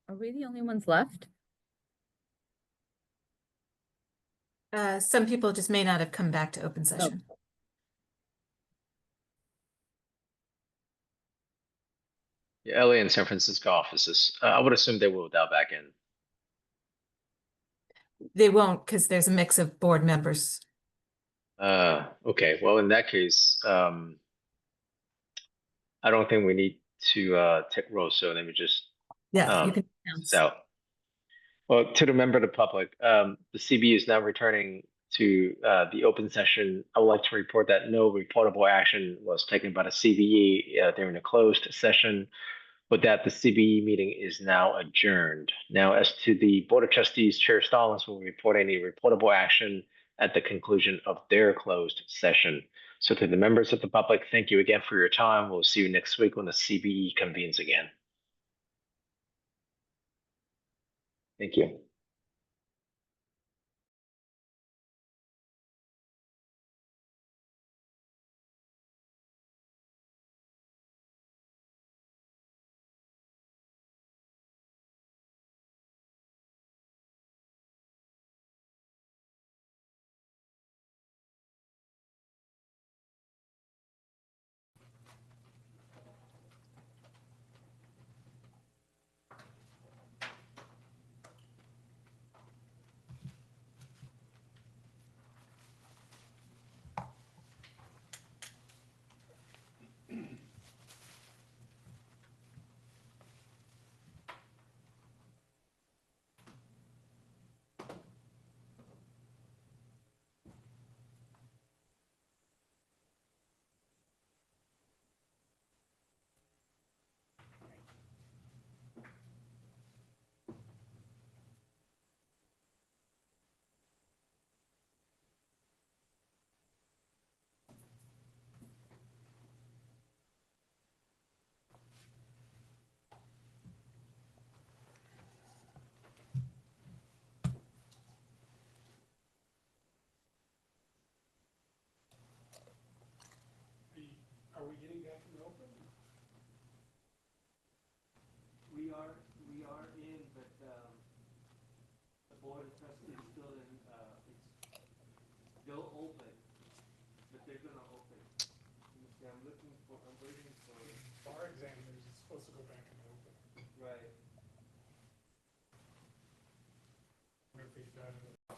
Are we the only ones left? Some people just may not have come back to open session. Yeah, LA and San Francisco offices. I would assume they will dial back in. They won't because there's a mix of board members. Okay. Well, in that case, I don't think we need to take roll. So let me just Yeah, you um can this announce. out. Well, to the member of the public, the CB is now returning to the open session. I would like to report that no reportable action was taken by the CBE during the closed session, but that the CBE meeting is now adjourned. Now, as to the Board of Trustees, Chair Stallings will report any reportable action at the conclusion of their closed session. So to the members of the public, thank you again for your time. We'll see you next week when the CBE convenes again. Thank you. Are we getting back in the open? We are in, but the board of trustees is still in, it's still open, but they're gonna open. I'm waiting for. Bar examiners is supposed to go back in the open. Right. Wonder if they've done it.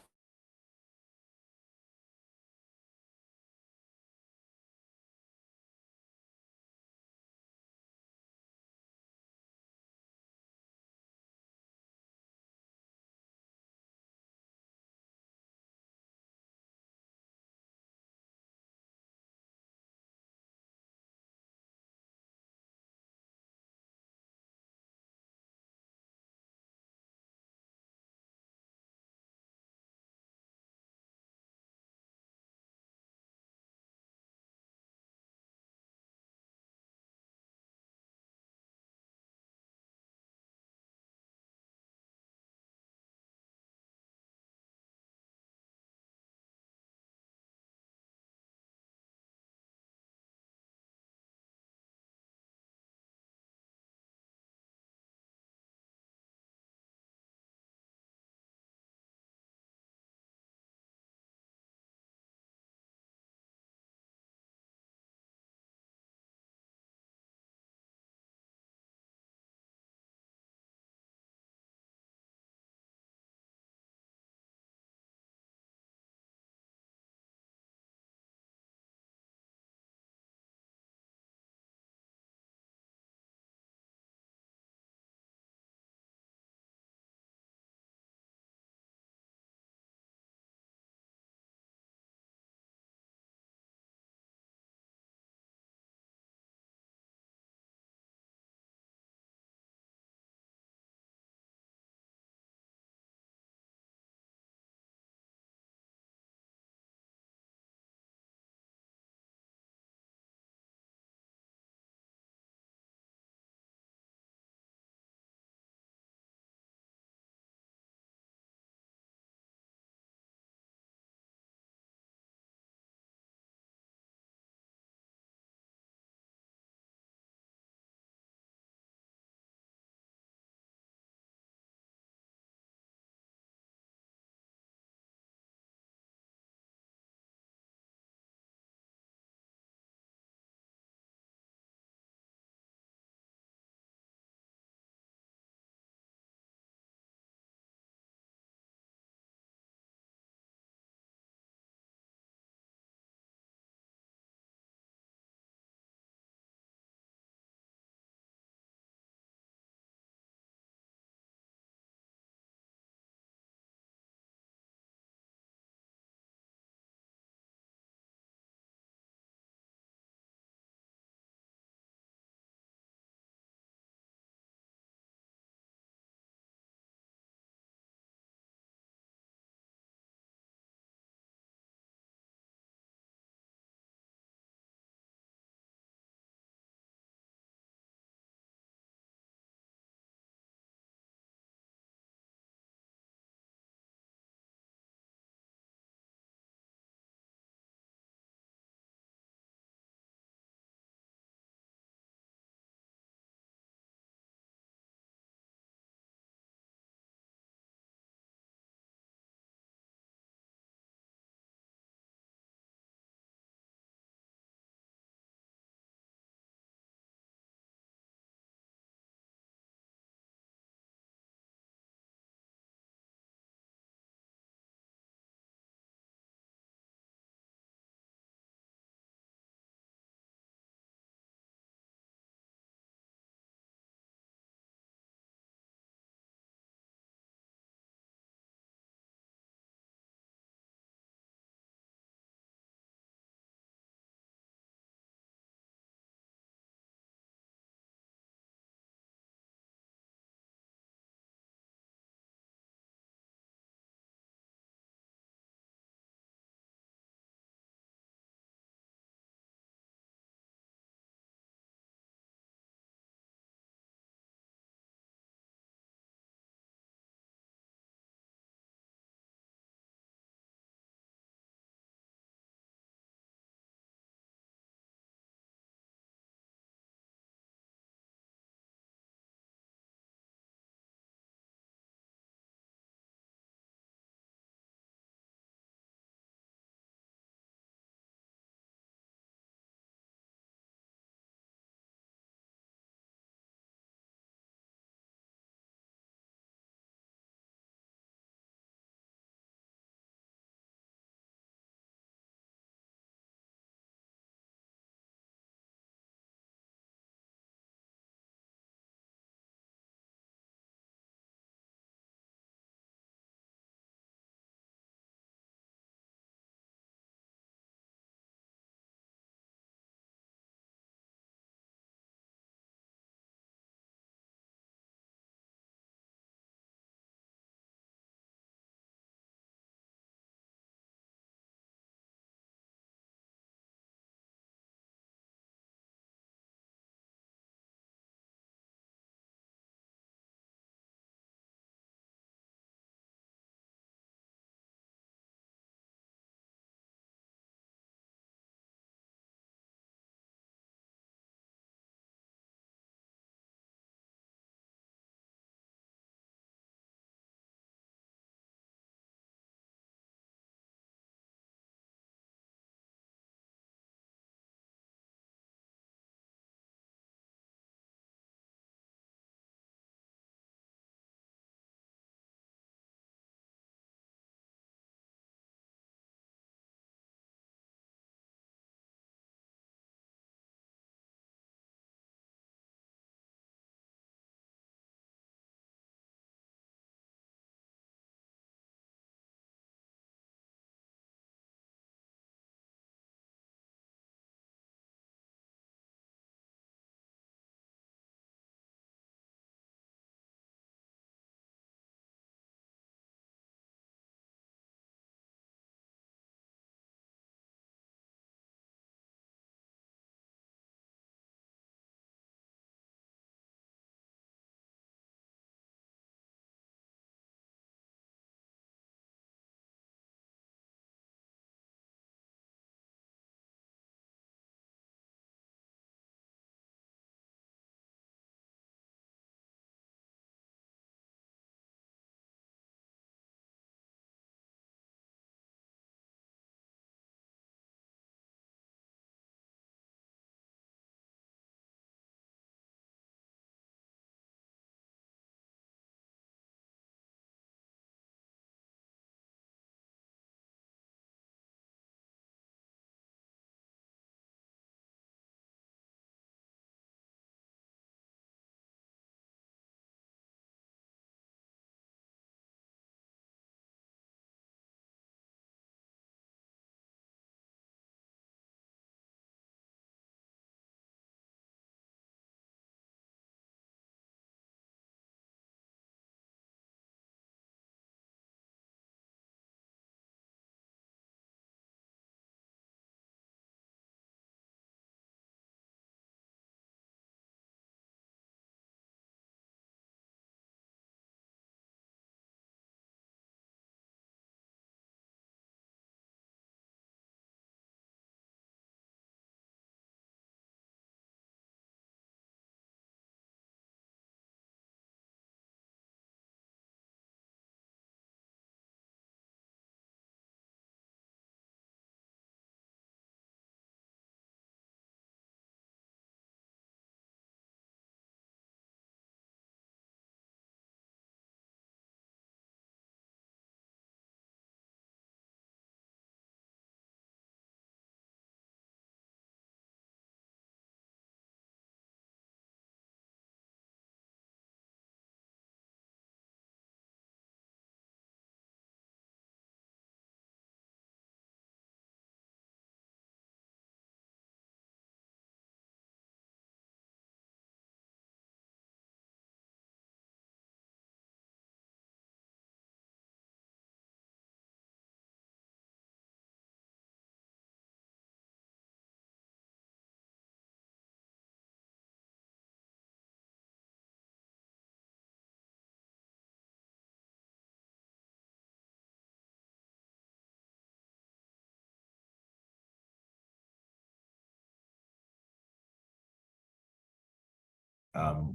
All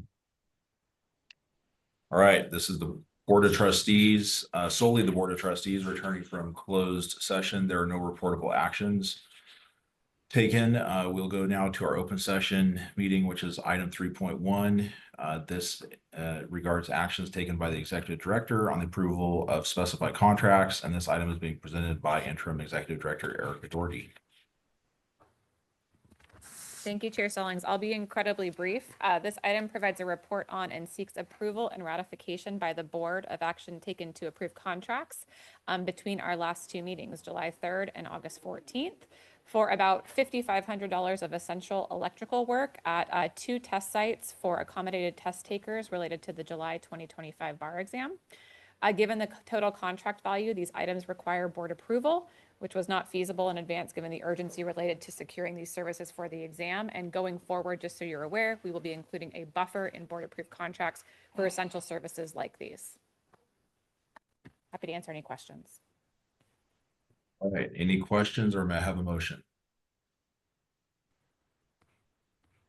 right, this is the Board of Trustees, solely the Board of Trustees returning from closed session. There are no reportable actions taken. We'll go now to our open session meeting, which is item 3.1. This regards actions taken by the executive director on the approval of specified contracts, and this item is being presented by Interim Executive Director Erica Doherty. Thank you, Chair Stallings. I'll be incredibly brief. This item provides a report on and seeks approval and ratification by the board of action taken to approve contracts between our last two meetings, July 3rd and August 14th, for about $5,500 of essential electrical work at two test sites for accommodated test takers related to the July 2025 bar exam. Given the total contract value, these items require board approval, which was not feasible in advance given the urgency related to securing these services for the exam. And going forward, just so you're aware, we will be including a buffer in board-approved contracts for essential services like these. Happy to answer any questions. All right, any questions, or may I have a motion?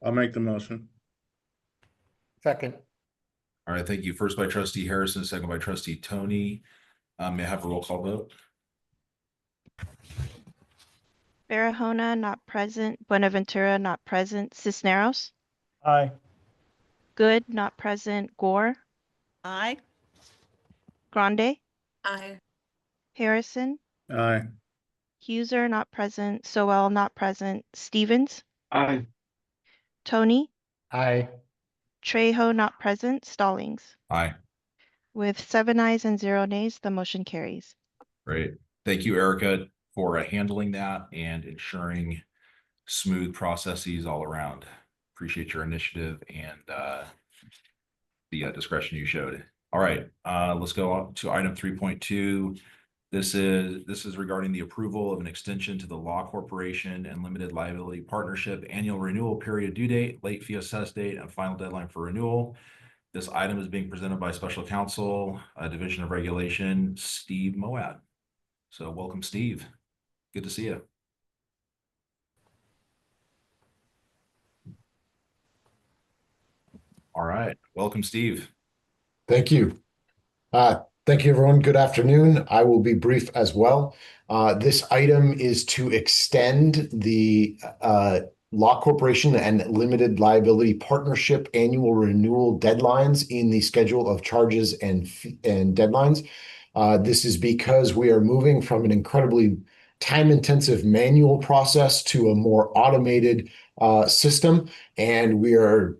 I'll make the motion. Second. All right, thank you. First by Trustee Harrison, second by Trustee Tony. May I have a roll call vote? Barahona, not present. Buenaventura, not present. Cisneros. Aye. Good, not present. Gore. Aye. Grande. Aye. Harrison. Aye. Huser, not present. Sowell, not present. Stevens. Aye. Tony. Aye. Trejo, not present. Stallings. Aye. With 7 ayes and 0 nays, the motion carries. Great. Thank you, Erica, for handling that and ensuring smooth processes all around. Appreciate your initiative and the discretion you showed. All right, let's go on to item 3.2. This is regarding the approval of an extension to the Law Corporation and Limited Liability Partnership annual renewal period due date, late fee assessed date, and final deadline for renewal. This item is being presented by Special Counsel, Division of Regulation, Steve Moad. So welcome, Steve. Good to see you. All right, welcome, Steve. Thank you. Thank you, everyone. Good afternoon. I will be brief as well. This item is to extend the Law Corporation and Limited Liability Partnership annual renewal deadlines in the schedule of charges and deadlines. This is because we are moving from an incredibly time-intensive manual process to a more automated system, and we are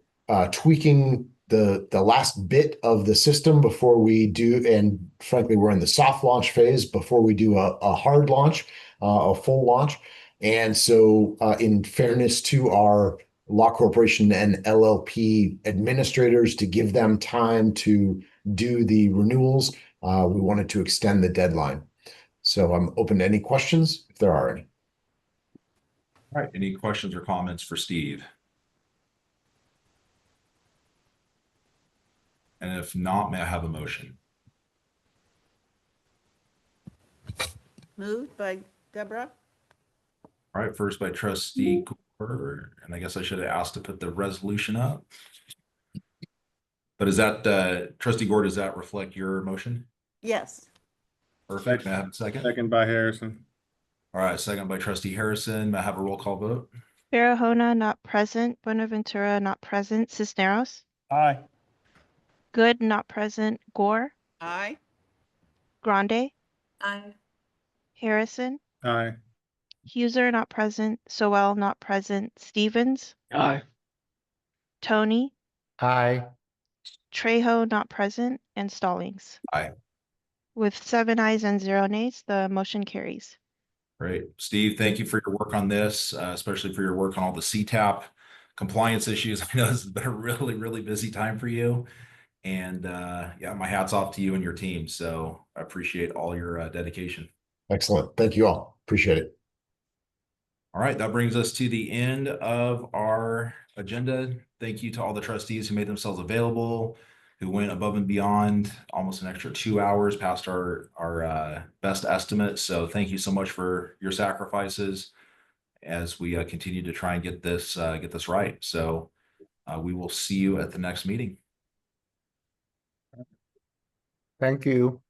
tweaking the last bit of the system before we do, and frankly, we're in the soft launch phase before we do a hard launch, a full launch. And so in fairness to our Law Corporation and LLP administrators, to give them time to do the renewals, we wanted to extend the deadline. So I'm open to any questions if there are any. All right, any questions or comments for Steve? And if not, may I have a motion? Moved by Deborah. All right, first by Trustee Gore, and I guess I should have asked to put the resolution up. But is that, Trustee Gore, does that reflect your motion? Yes. Perfect, may I have a second? Second by Harrison. All right, second by Trustee Harrison, may I have a roll call vote? Barahona, not present. Buenaventura, not present. Cisneros. Aye. Good, not present. Gore. Aye. Grande. Aye. Harrison. Aye. Huser, not present. Sowell, not present. Stevens. Aye. Tony. Aye. Trejo, not present. And Stallings. Aye. With 7 ayes and 0 nays, the motion carries. Great. Steve, thank you for your work on this, especially for your work on all the CTAP compliance issues. I know this has been a really, really busy time for you. And yeah, my hat's off to you and your team. So I appreciate all your dedication. Excellent. Thank you all. Appreciate it. All right, that brings us to the end of our agenda. Thank you to all the trustees who made themselves available, who went above and beyond almost an extra 2 hours past our best estimate. So thank you so much for your sacrifices as we continue to try and get this right. So We will see you at the next meeting. Thank you.